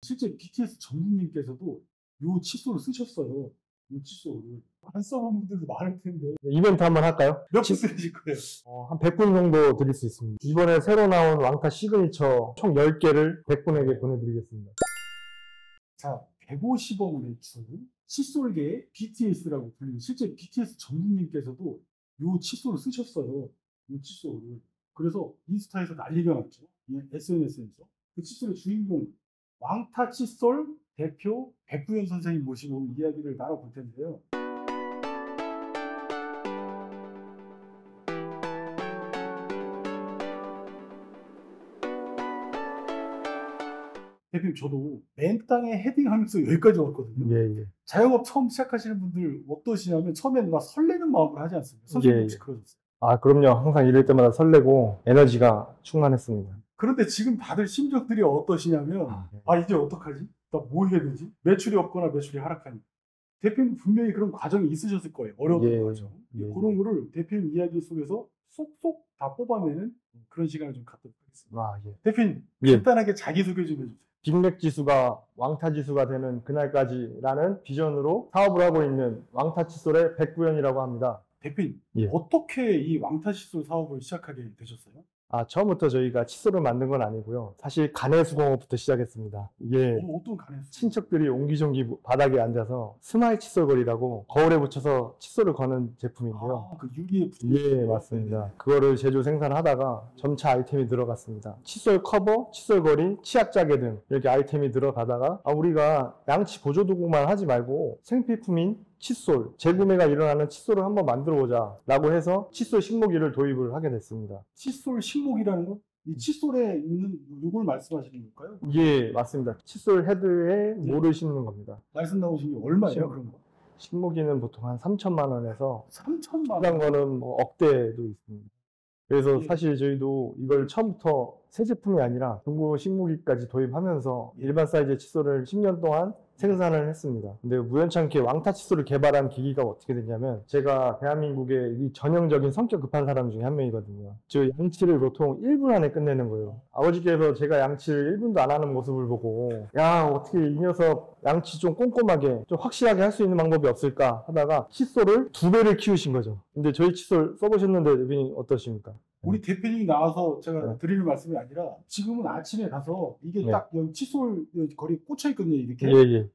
실제 BTS 전국님께서도 요 칫솔을 쓰셨어요. 요 칫솔을. 안 써본 분들도 많을 텐데. 이벤트 한번 할까요? 몇 분 쓰실 거예요? 한 100분 정도 드릴 수 있습니다. 이번에 새로 나온 왕타 시그니처 총 10개를 100분에게 보내드리겠습니다. 자, 150억 매출, 칫솔계의 BTS라고 불리는 실제 BTS 전국님께서도 요 칫솔을 쓰셨어요. 요 칫솔을. 그래서 인스타에서 난리가 났죠. SNS에서. 그 칫솔의 주인공, 왕타 칫솔 대표 백구현 선생님 모시고 이야기를 나눠볼 텐데요. 대표님, 저도 맨 땅에 헤딩하면서 여기까지 왔거든요. 예. 자영업 처음 시작하시는 분들 어떠시냐면 처음에는 막 설레는 마음으로 하지 않습니까? 선생님 혹시 그러셨어요? 아, 그럼요. 항상 이럴 때마다 설레고 에너지가 충만했습니다. 그런데 지금 다들 심정들이 어떠시냐면 이제 어떡하지? 나 뭐 해야 되지? 매출이 없거나 매출이 하락하니까. 대표님 분명히 그런 과정이 있으셨을 거예요. 어려운 과정. 그런 거를 대표님 이야기 속에서 쏙쏙 다 뽑아내는 그런 시간을 좀 갖도록 하겠습니다. 대표님, 간단하게 자기소개 좀 해주세요. 빅맥 지수가 왕타 지수가 되는 그날까지라는 비전으로 사업을 하고 있는 왕타 칫솔의 백구현이라고 합니다. 대표님, 어떻게 이 왕타 칫솔 사업을 시작하게 되셨어요? 처음부터 저희가 칫솔을 만든 건 아니고요. 사실 가내수공업부터 시작했습니다. 이게 어떤 가내수공업? 친척들이 옹기종기 바닥에 앉아서 스마일 칫솔거리라고 거울에 붙여서 칫솔을 거는 제품인데요. 그 유리에 붙여. 예, 맞습니다. 그거를 제조 생산하다가 점차 아이템이 들어갔습니다. 칫솔 커버, 칫솔거리, 치약자개 등 이렇게 아이템이 들어가다가 우리가 양치 보조도구만 하지 말고 생필품인 칫솔, 재구매가 일어나는 칫솔을 한번 만들어보자 라고 해서 칫솔 식목일을 도입을 하게 됐습니다. 칫솔 식목이라는 건? 이 칫솔에 있는 누굴 말씀하시는 걸까요? 예, 맞습니다. 칫솔 헤드에 모를 심는 겁니다. 말씀 나오신 게 얼마예요, 그런 거? 식목일은 보통 한 3천만 원에서 3천만 원? 비싼 거는 뭐 억대도 있습니다. 그래서 사실 저희도 이걸 처음부터 새 제품이 아니라 중고 식목일까지 도입하면서 일반 사이즈의 칫솔을 10년 동안 생산을 했습니다. 근데 우연찮게 왕타 칫솔을 개발한 계기가 어떻게 됐냐면 제가 대한민국의 이 전형적인 성격 급한 사람 중에 한 명이거든요. 저 양치를 보통 1분 안에 끝내는 거예요. 아버지께서 제가 양치를 1분도 안 하는 모습을 보고 야, 어떻게 이 녀석 양치 좀 꼼꼼하게 좀 확실하게 할 수 있는 방법이 없을까 하다가 칫솔을 2배를 키우신 거죠. 근데 저희 칫솔 써보셨는데 대표님 어떠십니까? 우리 대표님이 나와서 제가 드리는 말씀이 아니라 지금은 아침에 가서 이게 딱 여기 칫솔 거리에 꽂혀 있거든요, 이렇게.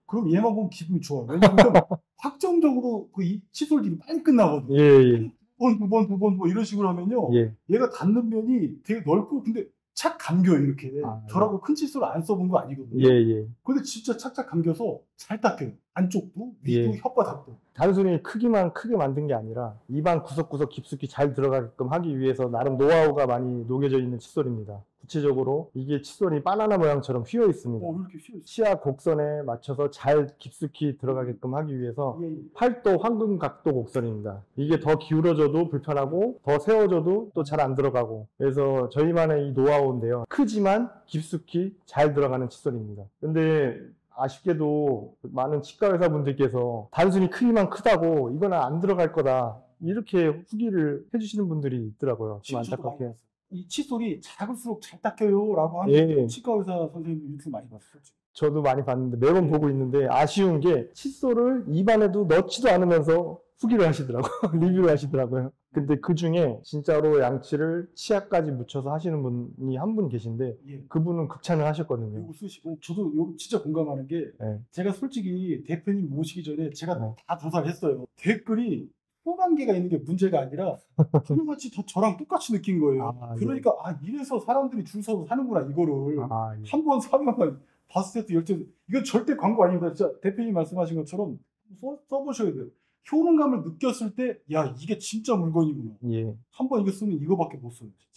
그럼 얘만 보면 기분이 좋아요. 왜냐면 확정적으로 그 이 칫솔들이 빨리 끝나거든요. 두 번 뭐 이런 식으로 하면요. 얘가 닿는 면이 되게 넓고 근데 착 감겨요, 이렇게. 저라고 큰 칫솔 안 써본 거 아니거든요. 근데 진짜 착착 감겨서 잘 닦여요. 안쪽도, 위도, 혓바닥도. 단순히 크기만 크게 만든 게 아니라 입안 구석구석 깊숙이 잘 들어가게끔 하기 위해서 나름 노하우가 많이 녹여져 있는 칫솔입니다. 구체적으로 이게 칫솔이 바나나 모양처럼 휘어 있습니다. 이렇게 휘어 있어요. 치아 곡선에 맞춰서 잘 깊숙이 들어가게끔 하기 위해서 8도 황금 각도 곡선입니다. 이게 더 기울어져도 불편하고 더 세워져도 또 잘 안 들어가고, 그래서 저희만의 이 노하우인데요. 크지만 깊숙이 잘 들어가는 칫솔입니다. 근데 아쉽게도 많은 치과 의사분들께서 단순히 크기만 크다고 이거는 안 들어갈 거다 이렇게 후기를 해주시는 분들이 있더라고요. 좀 안타깝게. 이 칫솔이 작을수록 잘 닦여요 라고 하는 치과 의사 선생님 유튜브 많이 봤었죠. 저도 많이 봤는데 매번 보고 있는데 아쉬운 게 칫솔을 입안에도 넣지도 않으면서 후기를 하시더라고요. 리뷰를 하시더라고요. 근데 그 중에 진짜로 양치를 치아까지 묻혀서 하시는 분이 한 분 계신데 그분은 극찬을 하셨거든요. 이거 쓰시고 저도 이거 진짜 공감하는 게 제가 솔직히 대표님 모시기 전에 제가 다 조사를 했어요. 댓글이 수만 개가 있는 게 문제가 아니라 하나같이 다 저랑 똑같이 느낀 거예요. 그러니까 이래서 사람들이 줄 서서 사는구나 이거를. 한 번 사면 봤을 때도 열정. 이건 절대 광고 아닙니다. 진짜 대표님 말씀하신 것처럼 써보셔야 돼요. 효능감을 느꼈을 때, 야, 이게 진짜 물건이구나. 한 번 이거 쓰면 이거밖에 못 써요, 진짜.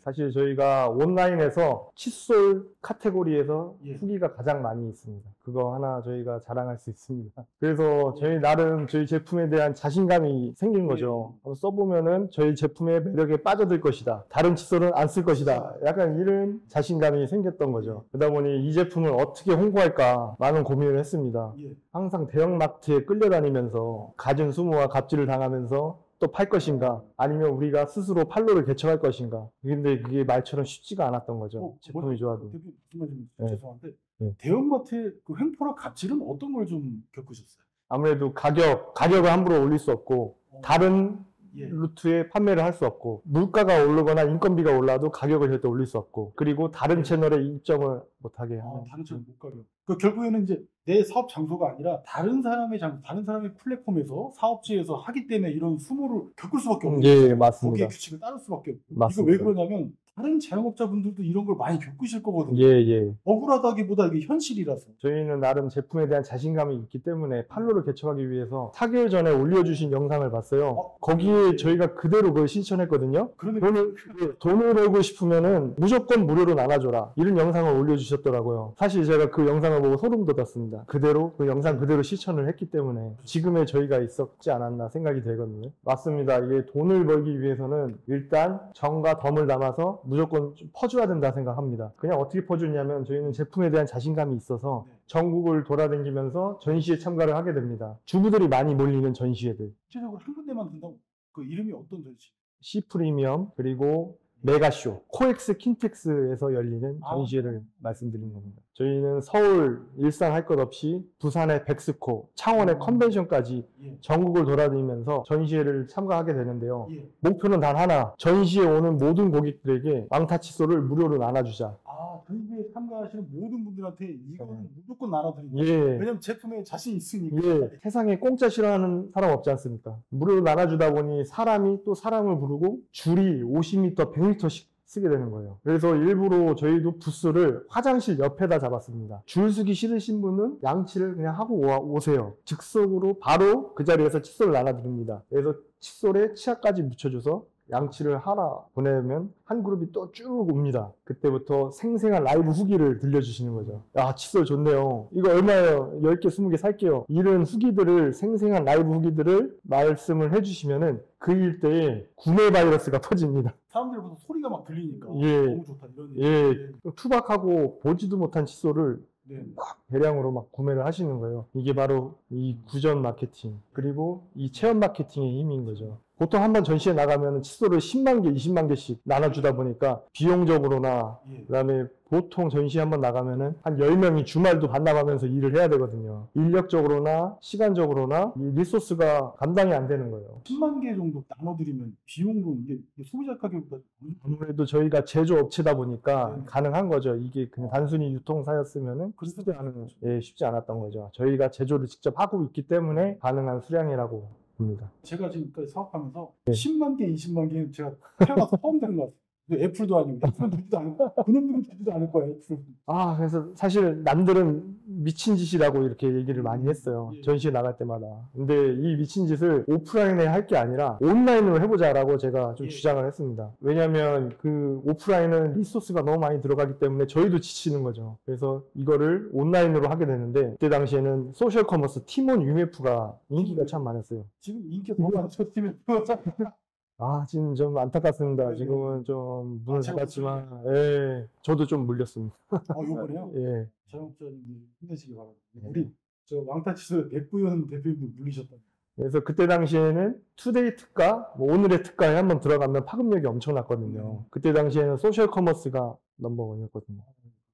사실 저희가 온라인에서 칫솔 카테고리에서 후기가 가장 많이 있습니다. 그거 하나 저희가 자랑할 수 있습니다. 그래서 저희 나름 저희 제품에 대한 자신감이 생긴 거죠. 써보면은 저희 제품의 매력에 빠져들 것이다. 다른 칫솔은 안 쓸 것이다. 약간 이런 자신감이 생겼던 거죠. 그러다 보니 이 제품을 어떻게 홍보할까 많은 고민을 했습니다. 항상 대형마트에 끌려다니면서 갖은 수모와 갑질을 당하면서 또 팔 것인가 아니면 우리가 스스로 판로를 개척할 것인가. 근데 그게 말처럼 쉽지가 않았던 거죠. 제품이 좋아도. 대표님 무슨 말인지 죄송한데 예. 대형마트의 그 횡포나 갑질은 어떤 걸 좀 겪으셨어요? 아무래도 가격을 함부로 올릴 수 없고, 다른 예. 루트에 판매를 할 수 없고, 물가가 오르거나 인건비가 올라도 가격을 절대 올릴 수 없고, 그리고 다른 채널에 입점을 못하게 하는. 다른 채널 못 가게. 그 결국에는 이제 내 사업 장소가 아니라 다른 사람의 장소, 다른 사람의 플랫폼에서 사업지에서 하기 때문에 이런 수모를 겪을 수밖에 없는 예, 거죠. 맞습니다. 거기에 규칙을 따를 수밖에 없고. 맞습니다. 이거 왜 그러냐면 다른 자영업자분들도 이런 걸 많이 겪으실 거거든요. 예. 억울하다기보다 이게 현실이라서. 저희는 나름 제품에 대한 자신감이 있기 때문에 판로를 개척하기 위해서 4개월 전에 올려주신 영상을 봤어요. 거기에 저희가 그대로 그걸 실천했거든요. 그러면 돈을 벌고 싶으면은 무조건 무료로 나눠줘라. 이런 영상을 올려주셨더라고요. 사실 제가 그 영상을 보고 소름 돋았습니다. 그대로, 그 영상 그대로 실천을 했기 때문에 지금의 저희가 있었지 않았나 생각이 되거든요. 맞습니다. 이게 돈을 벌기 위해서는 일단 정과 덤을 담아서 무조건 좀 퍼줘야 된다 생각합니다. 그냥 어떻게 퍼주냐면 저희는 제품에 대한 자신감이 있어서 전국을 돌아다니면서 전시에 참가를 하게 됩니다. 주부들이 많이 몰리는 전시회들. 구체적으로 한 군데만 든다고 그 이름이 어떤 전시? C 프리미엄 그리고 메가쇼, 코엑스 킨텍스에서 열리는 전시회를 말씀드린 겁니다. 저희는 서울, 일산 할 것 없이 부산의 백스코, 창원의 컨벤션까지 전국을 돌아다니면서 전시회를 참가하게 되는데요. 목표는 단 하나, 전시에 오는 모든 고객들에게 왕타 칫솔을 무료로 나눠주자. 전시회에 참가하시는 모든 분들한테 이거는 무조건 나눠드린다. 예. 왜냐면 제품에 자신이 있으니까. 예. 세상에 공짜 싫어하는 사람 없지 않습니까? 무료로 나눠주다 보니 사람이 또 사람을 부르고 줄이 50m, 100m씩 쓰게 되는 거예요. 그래서 일부러 저희도 부스를 화장실 옆에다 잡았습니다. 줄 서기 싫으신 분은 양치를 그냥 하고 오세요. 즉석으로 바로 그 자리에서 칫솔을 나눠드립니다. 그래서 칫솔에 치약까지 묻혀줘서 양치를 하나 보내면 한 그룹이 또 쭉 옵니다. 그때부터 생생한 라이브 후기를 들려주시는 거죠. 야, 칫솔 좋네요. 이거 얼마예요? 10개, 20개 살게요. 이런 후기들을, 생생한 라이브 후기들을 말씀을 해주시면은 그 일대에 구매 바이러스가 터집니다. 사람들보다 소리가 막 들리니까 예. 너무 좋다 이런 얘기. 예. 투박하고 보지도 못한 칫솔을 네. 막 대량으로 막 구매를 하시는 거예요. 이게 바로 이 구전 마케팅 그리고 이 체험 마케팅의 힘인 거죠. 보통 한번 전시에 나가면 칫솔을 10만 개, 20만 개씩 나눠주다 보니까 비용적으로나 그다음에 보통 전시에 한번 나가면은 한 10명이 주말도 반납하면서 일을 해야 되거든요. 인력적으로나 시간적으로나 이 리소스가 감당이 안 되는 거예요. 10만 개 정도 나눠드리면 비용도 이게 소비자 가격보다 아무래도 저희가 제조업체다 보니까 가능한 거죠. 이게 그냥 단순히 유통사였으면은 쉽지 않았던 거죠. 저희가 제조를 직접 하고 있기 때문에 가능한 수량이라고 봅니다. 제가 지금까지 사업하면서 10만 개, 20만 개는 제가 태어나서 처음 들은 것 같아요. 애플도 아니고, 애플은 주지도 않고, 그놈들은 주지도 않을 거예요, 애플은. 그래서 사실 남들은 미친 짓이라고 이렇게 얘기를 많이 했어요. 전시에 나갈 때마다. 근데 이 미친 짓을 오프라인에 할 게 아니라 온라인으로 해보자라고 제가 좀 주장을 했습니다. 왜냐면 그 오프라인은 리소스가 너무 많이 들어가기 때문에 저희도 지치는 거죠. 그래서 이거를 온라인으로 하게 되는데 그때 당시에는 소셜 커머스 티몬 UMF가 인기가 참 많았어요. 지금 인기가 더 많죠, 팀에. 지금 좀 안타깝습니다. 지금은 좀 문을 닫았지만, 저도 좀 물렸습니다. 요번에요? 예. 자영업자님들 힘내시기 바랍니다. 우리 저 왕타치스 백부연 대표님도 물리셨다. 그래서 그때 당시에는 투데이 특가, 오늘의 특가에 한번 들어가면 파급력이 엄청났거든요. 그때 당시에는 소셜 커머스가 넘버원이었거든요.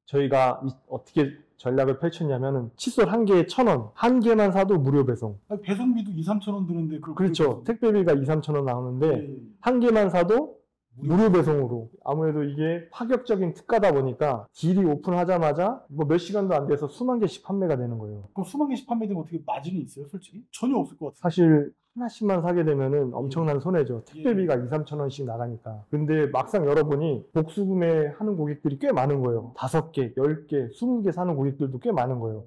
저희가 어떻게 전략을 펼쳤냐면은 칫솔 한 개에 1,000원, 한 개만 사도 무료 배송. 배송비도 2, 3천 원 드는데 그렇죠. 택배비가 2, 3천 원 나오는데 한 개만 사도 무료 배송으로. 아무래도 이게 파격적인 특가다 보니까 딜이 오픈하자마자 몇 시간도 안 돼서 수만 개씩 판매가 되는 거예요. 그럼 수만 개씩 판매되면 어떻게 마진이 있어요, 솔직히? 전혀 없을 것 같아요. 사실 하나씩만 사게 되면은 엄청난 손해죠. 택배비가 2, 3천 원씩 나가니까. 근데 막상 열어보니 복수 구매하는 고객들이 꽤 많은 거예요. 5개, 10개, 20개 사는 고객들도 꽤 많은 거예요.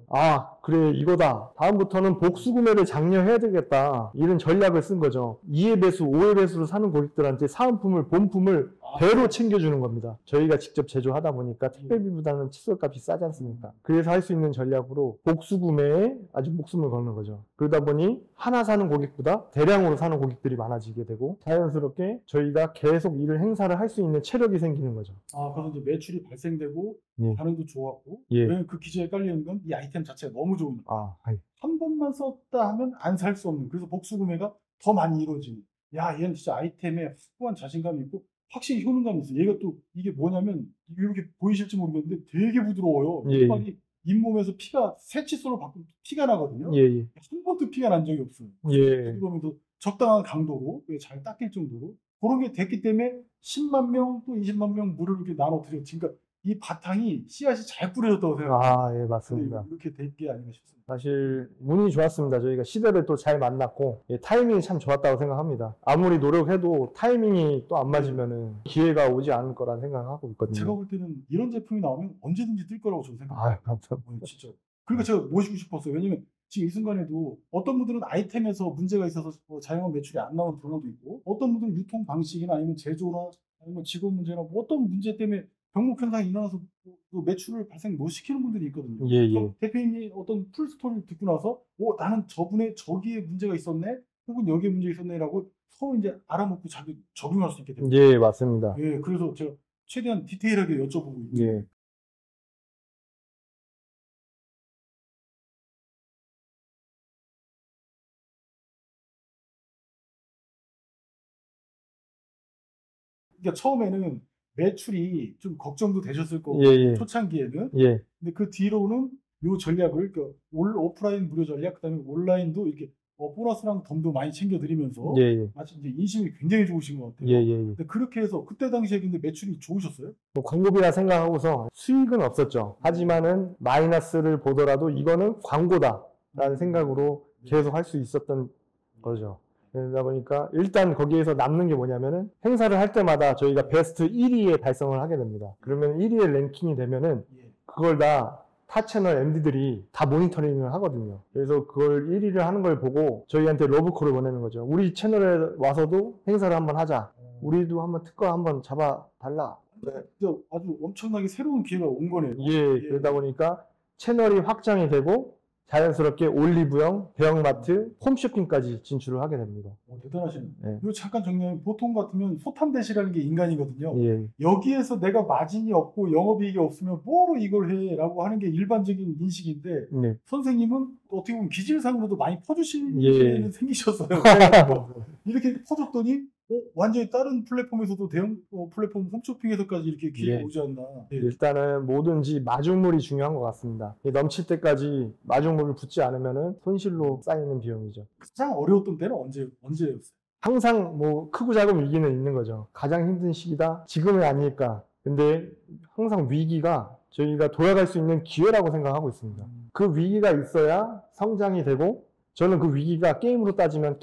그래, 이거다. 다음부터는 복수 구매를 장려해야 되겠다. 이런 전략을 쓴 거죠. 2회 배수, 5회 배수로 사는 고객들한테 사은품을, 본품을 배로 챙겨주는 겁니다. 저희가 직접 제조하다 보니까 택배비보다는 칫솔값이 싸지 않습니까? 그래서 할 수 있는 전략으로 복수 구매에 아주 목숨을 거는 거죠. 그러다 보니 하나 사는 고객보다 대량으로 사는 고객들이 많아지게 되고 자연스럽게 저희가 계속 일을 행사를 할 수 있는 체력이 생기는 거죠. 그래서 이제 매출이 발생되고 반응도 좋았고 그 기저에 깔리는 건 이 아이템 자체가 너무 좋으니까 한 번만 썼다 하면 안 살 수 없는, 그래서 복수 구매가 더 많이 이루어지는. 얘는 진짜 아이템에 확고한 자신감이 있고 확실히 효능감이 있어요. 얘가 또 이게 뭐냐면 이렇게 보이실지 모르겠는데 되게 부드러워요. 뚜껑이 잇몸에서 피가 새 칫솔로 바꾸면 피가 나거든요. 예, 예. 한 번도 피가 난 적이 없어요. 예. 그러면서 적당한 강도로 잘 닦일 정도로 그런 게 됐기 때문에 10만 명 또 20만 명 물을 이렇게 나눠 드려. 그러니까 이 바탕이 씨앗이 잘 뿌려졌다고 생각합니다. 아, 예, 맞습니다. 이렇게 될 게 아닌가 싶습니다. 사실 운이 좋았습니다. 저희가 시대를 또 잘 만났고 예, 타이밍이 참 좋았다고 생각합니다. 아무리 노력해도 타이밍이 또 안 맞으면은 기회가 오지 않을 거란 생각을 하고 있거든요. 제가 볼 때는 이런 제품이 나오면 언제든지 뜰 거라고 저는 생각해요. 아유, 감사합니다. 진짜. 그러니까 제가 모시고 싶었어요. 왜냐면 지금 이 순간에도 어떤 분들은 아이템에서 문제가 있어서 자영업 매출이 안 나오는 경우도 있고, 어떤 분들은 유통 방식이나 아니면 제조나 아니면 직원 문제나 뭐 어떤 문제 때문에 병목 현상이 일어나서 그 매출을 발생 못 시키는 분들이 있거든요. 예, 예. 그럼 대표님이 어떤 풀 스토리를 듣고 나서 나는 저기에 문제가 있었네, 혹은 여기에 문제가 있었네라고 서로 이제 알아먹고 자기 적용할 수 있게 됩니다. 예, 맞습니다. 예, 그래서 제가 최대한 디테일하게 여쭤보고 있는 예. 그러니까 처음에는 매출이 좀 걱정도 되셨을 거고, 예, 예. 초창기에는. 예. 근데 그 뒤로는 요 전략을, 그러니까 오프라인 무료 전략, 그다음에 온라인도 이렇게 보너스랑 덤도 많이 챙겨드리면서 예, 예. 마치 이제 인심이 굉장히 좋으신 것 같아요. 예, 예, 예. 근데 그렇게 해서 그때 당시에 근데 매출이 좋으셨어요? 뭐 광고비라 생각하고서 수익은 없었죠. 하지만은 마이너스를 보더라도 이거는 광고다라는 생각으로 계속 할 수 있었던 거죠. 그러다 보니까 일단 거기에서 남는 게 뭐냐면은 행사를 할 때마다 저희가 베스트 1위에 달성을 하게 됩니다. 그러면 1위에 랭킹이 되면은 예. 그걸 다 타 채널 MD들이 다 모니터링을 하거든요. 그래서 그걸 1위를 하는 걸 보고 저희한테 러브콜을 보내는 거죠. 우리 채널에 와서도 행사를 한번 하자. 우리도 한번 특허 한번 잡아달라. 네. 진짜 아주 엄청나게 새로운 기회가 온 거네요. 예, 그러다 보니까 채널이 확장이 되고 자연스럽게 올리브영, 대형마트, 홈쇼핑까지 진출을 하게 됩니다. 대단하시네요. 예. 이거 잠깐 정리하면, 보통 같으면 소탐대시라는 게 인간이거든요. 예, 여기에서 내가 마진이 없고 영업이익이 없으면 뭐로 이걸 해? 라고 하는 게 일반적인 인식인데, 네. 선생님은 어떻게 보면 기질상으로도 많이 퍼주시는 예. 생기셨어요. 이렇게 퍼줬더니 완전히 다른 플랫폼에서도 대형 플랫폼 홈쇼핑에서까지 이렇게 기회가 예. 오지 않나. 예. 일단은 뭐든지 마중물이 중요한 것 같습니다. 넘칠 때까지 마중물을 붓지 않으면은 손실로 쌓이는 비용이죠. 가장 어려웠던 때는 언제였어요? 항상 뭐 크고 작은 위기는 있는 거죠. 가장 힘든 시기다? 지금은 아닐까. 근데 항상 위기가 저희가 돌아갈 수 있는 기회라고 생각하고 있습니다. 그 위기가 있어야 성장이 되고, 저는 그 위기가 게임으로 따지면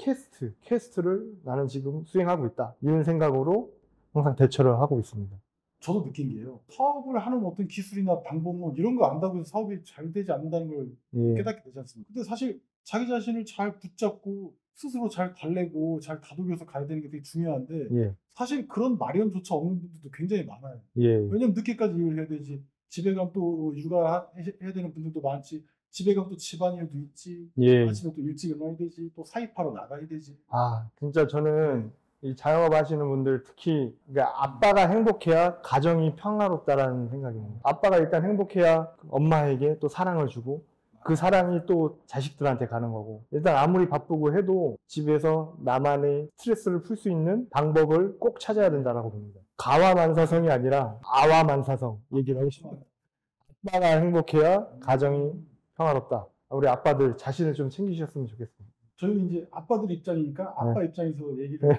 퀘스트를 나는 지금 수행하고 있다. 이런 생각으로 항상 대처를 하고 있습니다. 저도 느낀 게요. 사업을 하는 어떤 기술이나 방법 뭐 이런 거 안다고 해서 사업이 잘 되지 않는다는 걸 예. 깨닫게 되지 않습니까? 근데 사실 자기 자신을 잘 붙잡고 스스로 잘 달래고 잘 다독여서 가야 되는 게 되게 중요한데, 예. 사실 그런 마련조차 없는 분들도 굉장히 많아요. 예. 왜냐면 늦게까지 일을 해야 되지. 집에 가면 또 육아해야 되는 분들도 많지. 집에 가면 또 집안일도 있지. 예. 아침에 또 일찍 일어나야 되지. 또 사입하러 나가야 되지. 진짜 저는 이 자영업 하시는 분들 특히, 그러니까 아빠가 행복해야 가정이 평화롭다라는 생각입니다. 아빠가 일단 행복해야 엄마에게 또 사랑을 주고, 그 사랑이 또 자식들한테 가는 거고, 일단 아무리 바쁘고 해도 집에서 나만의 스트레스를 풀 수 있는 방법을 꼭 찾아야 된다고 봅니다. 가와만사성이 아니라 아와만사성 얘기를 하고 싶어요. 아빠가 행복해야 가정이 평화롭다. 우리 아빠들 자신을 좀 챙기셨으면 좋겠습니다. 저희는 이제 아빠들 입장이니까 아빠 입장에서 얘기를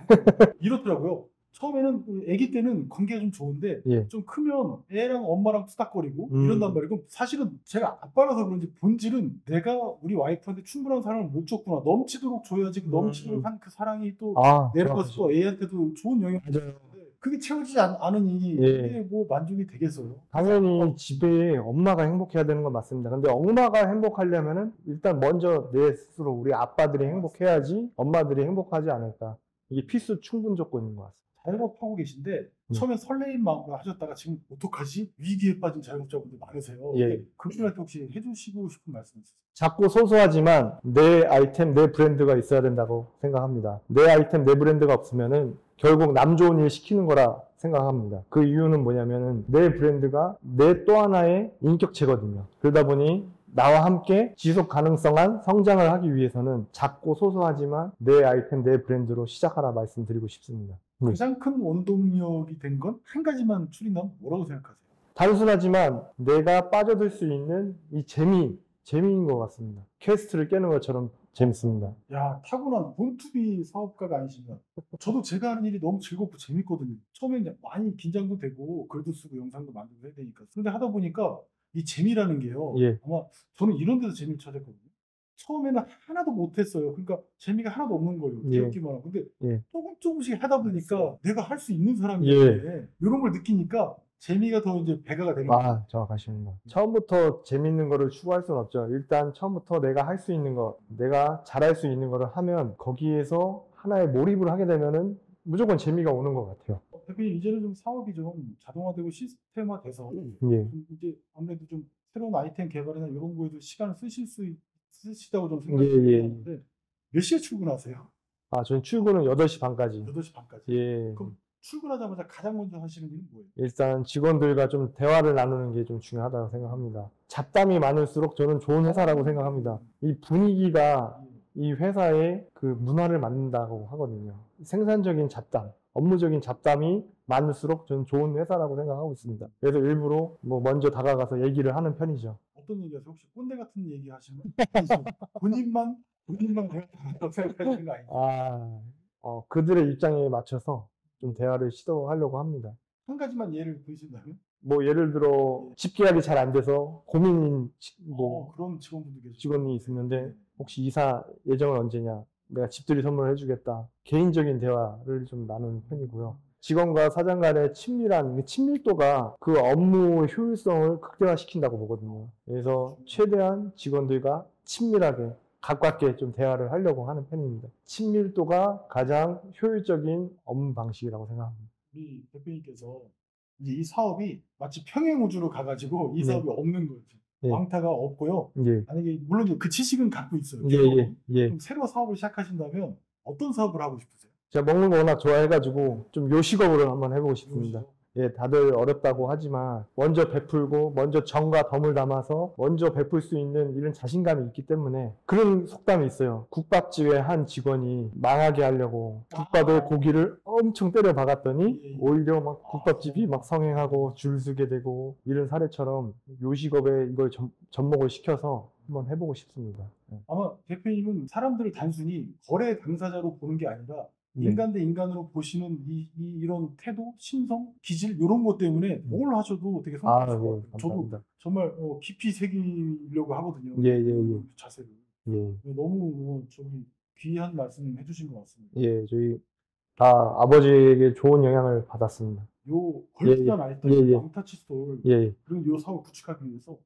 이렇더라고요. 처음에는 아기 때는 관계가 좀 좋은데 예. 좀 크면 애랑 엄마랑 투닥거리고 음. 이런단 말이에요. 그럼 사실은 제가 아빠라서 그런지 본질은 내가 우리 와이프한테 충분한 사랑을 못 줬구나. 넘치도록 줘야지 넘치도록 한 그 사랑이 또 내려가서 또 애한테도 좋은 영향을 맞아요. 그게 채워지지 않으니 예. 이게 뭐 만족이 되겠어요. 당연히 집에 엄마가 행복해야 되는 건 맞습니다. 근데 엄마가 행복하려면은 일단 먼저 내 스스로 우리 아빠들이 행복해야지 엄마들이 행복하지 않을까. 이게 필수 충분 조건인 것 같습니다. 자영업하고 계신데 처음에 설레임 마음으로 하셨다가 지금 어떡하지? 위기에 빠진 자영업자분들 많으세요. 예. 그분한테 혹시 해주시고 싶은 말씀 있으세요? 작고 소소하지만 내 아이템, 내 브랜드가 있어야 된다고 생각합니다. 내 아이템, 내 브랜드가 없으면은 결국 남 좋은 일 시키는 거라 생각합니다. 그 이유는 뭐냐면은 내 브랜드가 내 또 하나의 인격체거든요. 그러다 보니 나와 함께 지속 가능성한 성장을 하기 위해서는 작고 소소하지만 내 아이템, 내 브랜드로 시작하라 말씀드리고 싶습니다. 가장 큰 원동력이 된 건 한 가지만 추린다면 뭐라고 생각하세요? 단순하지만 내가 빠져들 수 있는 이 재미인 것 같습니다. 퀘스트를 깨는 것처럼 재밌습니다. 야, 타고난 본투비 사업가가 아니신가. 저도 제가 하는 일이 너무 즐겁고 재밌거든요. 처음에 이제 많이 긴장도 되고 글도 쓰고 영상도 만들고 해야 되니까. 근데 하다 보니까 이 재미라는 게요. 예. 아마 저는 이런 데서 재미를 찾았거든요. 처음에는 하나도 못했어요. 그러니까 재미가 하나도 없는 거예요. 예. 배웠기만 하고. 근데 예. 조금씩 하다 보니까 내가 할 수 있는 예. 사람인데 이런 걸 느끼니까 재미가 더 이제 배가가 되는 거예요. 아, 정확하십니다. 처음부터 재밌는 거를 추구할 수는 없죠. 일단 처음부터 내가 할 수 있는 거, 내가 잘할 수 있는 거를 하면 거기에서 하나에 몰입을 하게 되면은 무조건 재미가 오는 것 같아요. 대표님 이제는 좀 사업이 좀 자동화되고 시스템화돼서 예. 좀 이제 아무래도 좀 새로운 아이템 개발이나 이런 거에도 시간을 쓰시다고 좀 예, 생각이 예. 하는데 몇 시에 출근하세요? 아, 저는 출근은 8시 반까지. 8시 반까지. 예. 그럼 출근하자마자 가장 먼저 하시는 일은 뭐예요? 일단 직원들과 좀 대화를 나누는 게 좀 중요하다고 생각합니다. 잡담이 많을수록 저는 좋은 회사라고 생각합니다. 이 분위기가 이 회사의 그 문화를 만든다고 하거든요. 생산적인 잡담, 업무적인 잡담이 많을수록 저는 좋은 회사라고 생각하고 있습니다. 그래서 일부러 뭐 먼저 다가가서 얘기를 하는 편이죠. 어떤 얘기하세요? 혹시 꼰대 같은 얘기 하시면 본인만 내가 잘한다고 생각하시는 거 아니에요? 그들의 입장에 맞춰서 좀 대화를 시도하려고 합니다. 한 가지만 예를 드신다면? 뭐 예를 들어 집 계약이 잘 안 돼서 고민인 그런 직원분도 계시죠. 직원이 있었는데 혹시 이사 예정은 언제냐? 내가 집들이 선물을 해주겠다. 개인적인 대화를 좀 나누는 편이고요. 직원과 사장 간의 친밀도가 그 업무 효율성을 극대화시킨다고 보거든요. 그래서 최대한 직원들과 친밀하게 가깝게 좀 대화를 하려고 하는 편입니다. 친밀도가 가장 효율적인 업무 방식이라고 생각합니다. 우리 대표님께서 이제 이 사업이 마치 평행우주로 가가지고 이 네. 사업이 없는 거지. 예. 왕타가 없고요. 예. 만약에 물론 그 지식은 갖고 있어요. 예. 그럼 새로 사업을 시작하신다면 어떤 사업을 하고 싶으세요? 제가 먹는 거 워낙 좋아해가지고 좀 요식업으로 한번 해보고 싶습니다. 예, 다들 어렵다고 하지만 먼저 베풀고 먼저 정과 덤을 담아서 먼저 베풀 수 있는 이런 자신감이 있기 때문에 그런 속담이 있어요. 국밥집의 한 직원이 망하게 하려고 국밥에 고기를 엄청 때려 박았더니 오히려 막 국밥집이 막 성행하고 줄 서게 되고 이런 사례처럼 요식업에 이걸 접목을 시켜서 한번 해보고 싶습니다. 아마 대표님은 사람들을 단순히 거래 당사자로 보는 게 아니라 네. 인간 대 인간으로 보시는 이런 태도, 심성, 기질 이런 것 때문에 뭘 하셔도 되게 성공할 것 같아요. 저도 감사합니다. 정말 깊이 새기려고 하거든요. 예. 자세를. 예. 너무 귀한 말씀 해주신 것 같습니다. 예, 저희 다 아버지에게 좋은 영향을 받았습니다. 요 걸프단 아이템 왕타칫솔 그런 요 사업을 구축하기 위해서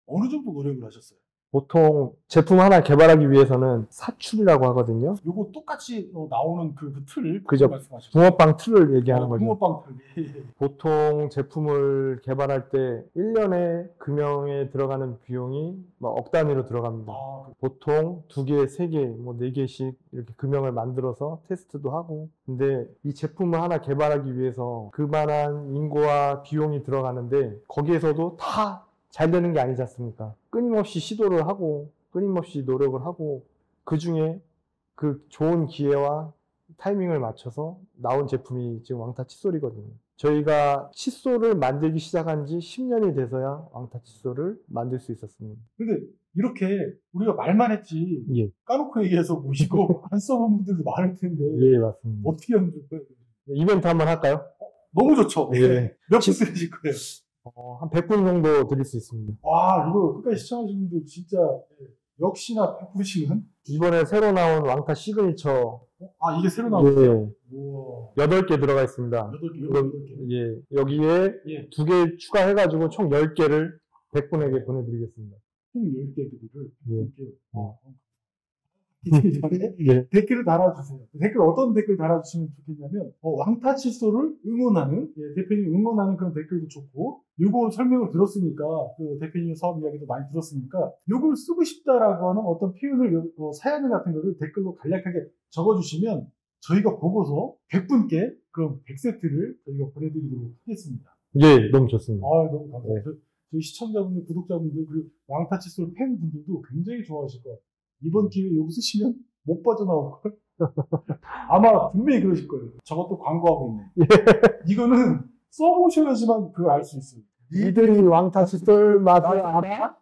어느 정도 노력을 하셨어요? 보통 제품 하나 개발하기 위해서는 사출이라고 하거든요. 요거 똑같이 나오는 그 틀 그죠. 말씀하셨죠? 붕어빵 틀을 얘기하는 거죠. 붕어빵 틀. 보통 제품을 개발할 때 1년에 금형에 들어가는 비용이 막 억 단위로 들어갑니다. 보통 2개, 3개, 뭐 4개씩 이렇게 금형을 만들어서 테스트도 하고. 근데 이 제품을 하나 개발하기 위해서 그만한 인고와 비용이 들어가는데 거기에서도 다 잘 되는 게 아니지 않습니까? 끊임없이 시도를 하고 끊임없이 노력을 하고 그 중에 그 좋은 기회와 타이밍을 맞춰서 나온 제품이 지금 왕타 칫솔이거든요. 저희가 칫솔을 만들기 시작한 지 10년이 돼서야 왕타 칫솔을 만들 수 있었습니다. 근데 이렇게 우리가 말만 했지 까놓고 얘기해서 모시고 안 써본 분들도 많을 텐데 예, 맞습니다. 어떻게 하면 좋을까요? 이벤트 한번 할까요? 너무 좋죠. 예. 몇 분 쓰실 거예요? 한 100분 정도 드릴 수 있습니다. 와, 이거 끝까지 시청하시는 분들 진짜 역시나 100분씩은 이번에 새로 나온 왕타 시그니처. 이게 새로 나왔어요? 예. 우와. 8개 들어가 있습니다. 8개. 예. 여기에 2개 추가해가지고 총 10개를 100분에게 보내드리겠습니다. 총 10개들을 예. 댓글을 달아주세요. 댓글 어떤 댓글 달아주시면 좋겠냐면 왕타 칫솔을 응원하는 대표님 응원하는 그런 댓글도 좋고 요거 설명을 들었으니까 그 대표님 사업 이야기도 많이 들었으니까 요걸 쓰고 싶다라고 하는 어떤 표현을 사연 같은 거를 댓글로 간략하게 적어주시면 저희가 보고서 100분께 그럼 100세트를 저희가 보내드리도록 하겠습니다. 예, 너무 좋습니다. 너무 감사합니다. 저희 시청자분들, 구독자분들 그리고 왕타 칫솔 팬분들도 굉장히 좋아하실 것 같아요. 이번 기회에 여기 쓰시면 못 빠져나올걸? 아마 분명히 그러실 거예요. 저것도 광고하고 있네. 이거는 써보셔야지만 그걸 알 수 있어요. 니들이 왕타 칫솔 맛을 알아?